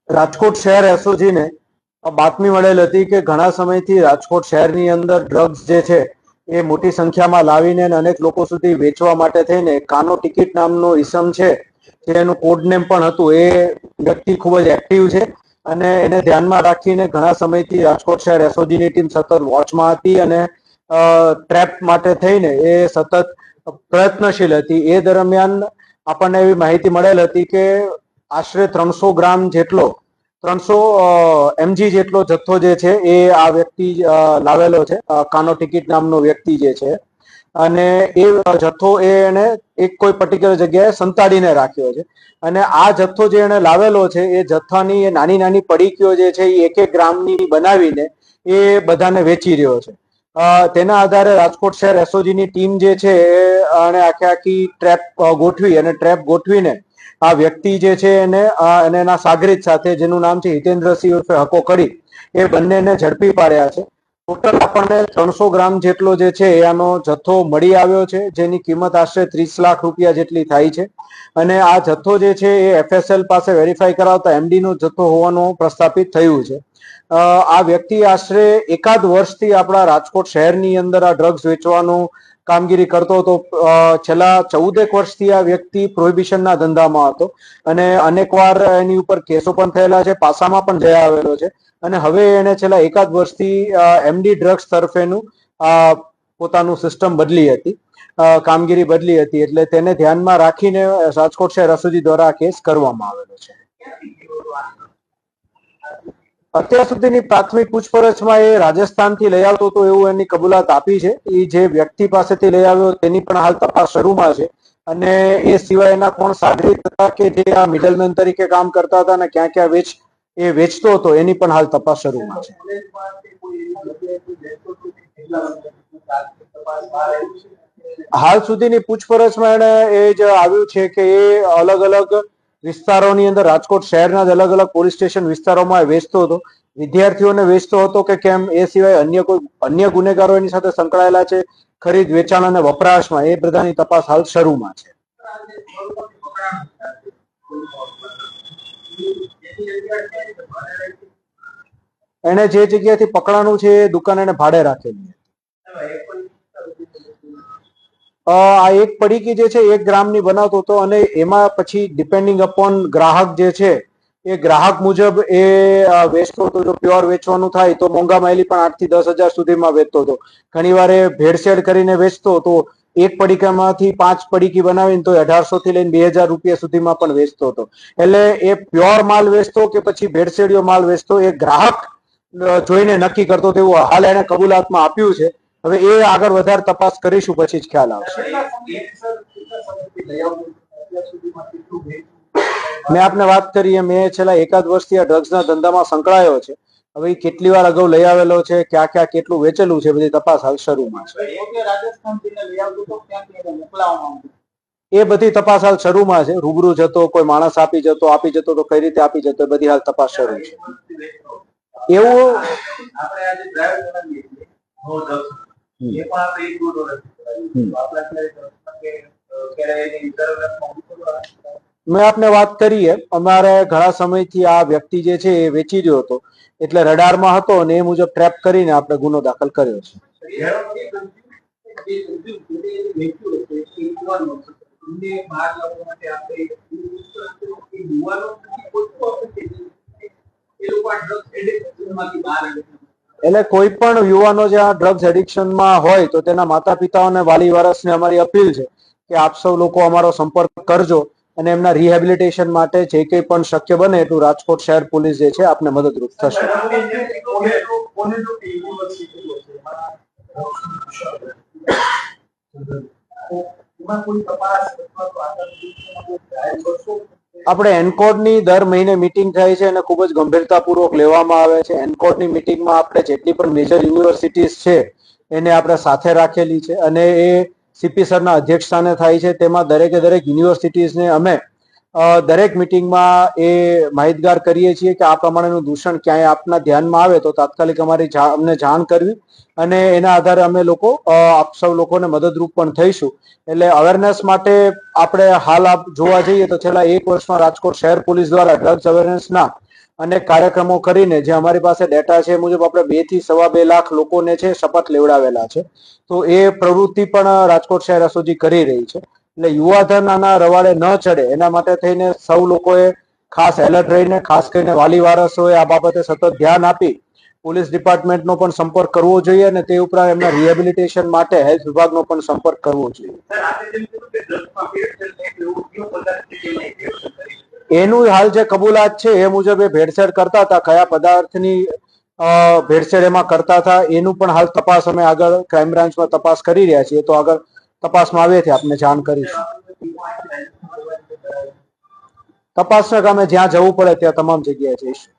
રાજકોટ શહેર એસઓજીને બાતમી મળેલ હતી કે ઘણા સમયથી રાજકોટ શહેરની અંદર ડ્રગ્સ જે છે એ મોટી સંખ્યામાં લાવીને અનેક લોકો સુધી વેચવા માટે થઈને કાનો ટિકિટ નામનો ઈસમ છે, જેનું કોડ નેમ પણ હતું, એ વ્યક્તિ ખૂબ જ એક્ટિવ છે અને એને ધ્યાનમાં રાખીને ઘણા સમયથી રાજકોટ શહેર એસઓજીની ટીમ સતત વોચમાં હતી અને ટ્રેપ માટે થઈને એ સતત પ્રયત્નશીલ હતી. એ દરમિયાન આપણને એવી માહિતી મળેલ હતી કે આશરે 300 ગ્રામ જેટલો 300 mg જેટલો જથ્થો જે છે એ આ વ્યક્તિ લાવેલો છે, કાનો ટિકિટ નામનો વ્યક્તિ જે છે, અને એ જથ્થો એને એક કોઈ પર્ટિક્યુલર જગ્યાએ સંતાડીને રાખ્યો છે અને આ જથ્થો જે એને લાવેલો છે એ જથ્થાની નાની નાની પડીકીઓ જે છે એ 1-1 ગ્રામની બનાવીને એ બધાને વેચી રહ્યો છે. તેના આધારે રાજકોટ શહેર એસઓજીની ટીમ જે છે એને આખી ટ્રેપ ગોઠવી અને ટ્રેપ ગોઠવીને આ વ્યક્તિ જે છે એને અને એના સાગરીત સાથે, જેનું નામ છે હિતેન્દ્રસિંહ ઉર્ફે હકો કરી, એ બંનેને ઝડપી પાડ્યા છે. ટોટલ આપણને 300 ગ્રામ જેટલો જે છે આનો જથ્થો મળી આવ્યો છે, જેની કિંમત આશરે 30 લાખ રૂપિયા જેટલી થાય છે અને આ જથ્થો જે છે એ એફએસએલ પાસે વેરીફાઈ કરાવતા એમડીનો જથ્થો હોવાનું પ્રસ્થાપિત થયું છે. આ વ્યક્તિ આશરે એકાદ વર્ષથી આપણા રાજકોટ શહેરની અંદર આ ડ્રગ્સ વેચવાનું કામગીરી કરતો હતો. છેલ્લા 14 વર્ષથી આ વ્યક્તિ પ્રોહિબિશનના ધંધામાં હતો અને અનેકવાર એની ઉપર કેસો પણ થયેલા છે, પાસામાં પણ જઈ આવેલો છે અને હવે એને છેલ્લા એકાદ વર્ષથી એમડી ડ્રગ્સ તરફેનું પોતાનું સિસ્ટમ બદલી હતી, કામગીરી બદલી હતી, એટલે તેને ધ્યાનમાં રાખીને રાજકોટ શહેર એસઓજી દ્વારા આ કેસ કરવામાં આવેલો છે. અત્યાર સુધીની પ્રાથમિક પૂછપરછમાં એ રાજસ્થાનથી લઈ આવતો હતો એવું એની કબૂલાત આપી છે. એ જે વ્યક્તિ પાસેથી લઈ આવ્યો તેની પણ હાલ તપાસ શરૂમાં છે અને એ સિવાય એના કોણ સાગરીત હતા કે જે આ મિડલમેન તરીકે કામ કરતા હતા અને ક્યાં ક્યાં વેચતો હતો એની પણ હાલ તપાસ શરૂમાં છે. હાલ સુધીની પૂછપરછમાં એને એ જ આવ્યું છે કે એ અલગ અલગ વિસ્તારોની અંદર, રાજકોટ શહેરના જ અલગ અલગ પોલીસ સ્ટેશન વિસ્તારોમાં વેચતો હતો, વિદ્યાર્થીઓને વેચતો હતો કે કેમ, એ સિવાય અન્ય ગુનેગારો એની સાથે સંકળાયેલા છે ખરીદ, વેચાણ અને વપરાશમાં, એ બધાની તપાસ હાલ શરૂમાં છે. એને જે જગ્યાથી પકડાનું છે એ દુકાન એને ભાડે રાખેલી. આ એક પડીકી જે છે 1 ગ્રામની બનાવતો હતો અને એમાં પછી ડિપેન્ડિંગ અપોન ગ્રાહક જે છે એ ગ્રાહક મુજબ એ વેચતો હતો. જો પ્યોર વેચવાનું થાય તો મોંઘા માયલી પણ 8 થી 10 હજાર સુધીમાં વેચતો હતો. ઘણી વાર એ ભેળસેળ કરીને વેચતો હતો. એક પડીકામાંથી 5 પડીકી બનાવીને તો 1800 થી લઈને 2000 રૂપિયા સુધીમાં પણ વેચતો હતો. એટલે એ પ્યોર માલ વેચતો કે પછી ભેળસેળિયો માલ વેચતો એ ગ્રાહક જોઈને નક્કી કરતો, તેવું હાલ એને કબૂલાતમાં આપ્યું છે. હવે એ આગળ વધારે તપાસ કરીશું પછી જ ખ્યાલ આવશે. મેં આપને વાત કરી એમ એ છેલ્લા એકાદ વર્ષથી આ ડ્રગ્સના ધંધામાં સંકળાયો છે. હવે એ કેટલી વાર અગાઉ લઈ આવેલો છે, ક્યાં ક્યાં કેટલું વેચેલું છે, બધી તપાસ હાલ શરૂમાં છે. એ બધી તપાસ હાલ શરૂમાં છે. રૂબરૂ જતો, કોઈ માણસ આપી જતો તો કઈ રીતે આપી જતો, બધી હાલ તપાસ શરૂ છે. એવું મેં આપને વાત કરીએ, અમારે ઘણા સમયથી આ વ્યક્તિ જે છે એ વેચી રહ્યો હતો, એટલે રડારમાં હતો અને એ મુજબ ટ્રેપ કરીને આપણે ગુનો દાખલ કર્યો છે. એટલે કોઈ પણ યુવાનો જે આ ડ્રગ્સ એડિક્શનમાં હોય તો તેના માતા પિતાઓને, વાલી વારસને અમારી અપીલ છે કે આપ સૌ લોકો અમારો સંપર્ક કરજો અને એમના રિહેબિલિટેશન માટે જે કંઈ પણ શક્ય બને એટલું રાજકોટ શહેર પોલીસ જે છે આપને મદદરૂપ થશે. આપણે એનકોડની દર મહિને મીટિંગ થાય છે અને ખૂબ જ ગંભીરતાપૂર્વક લેવામાં આવે છે. એનકોડની મીટિંગમાં આપણે જેટલી પણ મેજર યુનિવર્સિટીઝ છે એને આપણે સાથે રાખેલી છે અને એ સીપી સરના અધ્યક્ષ સ્થાને થાય છે. તેમાં દરેકે દરેક યુનિવર્સિટીઝને અમે દરેક મીટિંગમાં એ માહિતગાર કરીએ છીએ કે આ પ્રમાણેનું દૂષણ ક્યાંય આપના ધ્યાનમાં આવે તો તાત્કાલિક અમને જાણ કરવી અને એના આધારે અમે લોકો આપ સૌ લોકોને મદદરૂપ પણ થઈશું. એટલે અવેરનેસ માટે આપણે હાલ આપ જોવા જઈએ તો છેલ્લા 1 વર્ષમાં રાજકોટ શહેર પોલીસ દ્વારા ડ્રગ્સ અવેરનેસના અનેક કાર્યક્રમો કરીને જે અમારી પાસે ડેટા છે એ મુજબ આપણે 2 થી સવા 2 લાખ લોકોને છે શપથ લેવડાવેલા છે. તો એ પ્રવૃત્તિ પણ રાજકોટ શહેર એસઓજી કરી રહી છે. એટલે યુવાધન આના રવાડે ન ચડે એના માટે થઈને સૌ લોકોએ ખાસ એલર્ટ રહીને, ખાસ કરીને વાલી વારસોએ આ બાબતે સતત ધ્યાન આપી પોલીસ ડિપાર્ટમેન્ટનો પણ સંપર્ક કરવો જોઈએ અને તે ઉપરાંત એમના રિહેબિલિટેશન માટે હેલ્થ વિભાગનો પણ સંપર્ક કરવો જોઈએ. એનું હાલ જે કબૂલાત છે એ મુજબ એ ભેળસેળ કરતા હતા. કયા પદાર્થની ભેળસેળ એમાં કરતા હતા એનું પણ હાલ તપાસ અમે આગળ ક્રાઇમ બ્રાન્ચમાં તપાસ કરી રહ્યા છીએ. તો આગળ તપાસમાં આવે છે આપને જાણ કરીશું. તપાસના કામે જ્યાં જવું પડે ત્યાં તમામ જગ્યાએ જઈશું.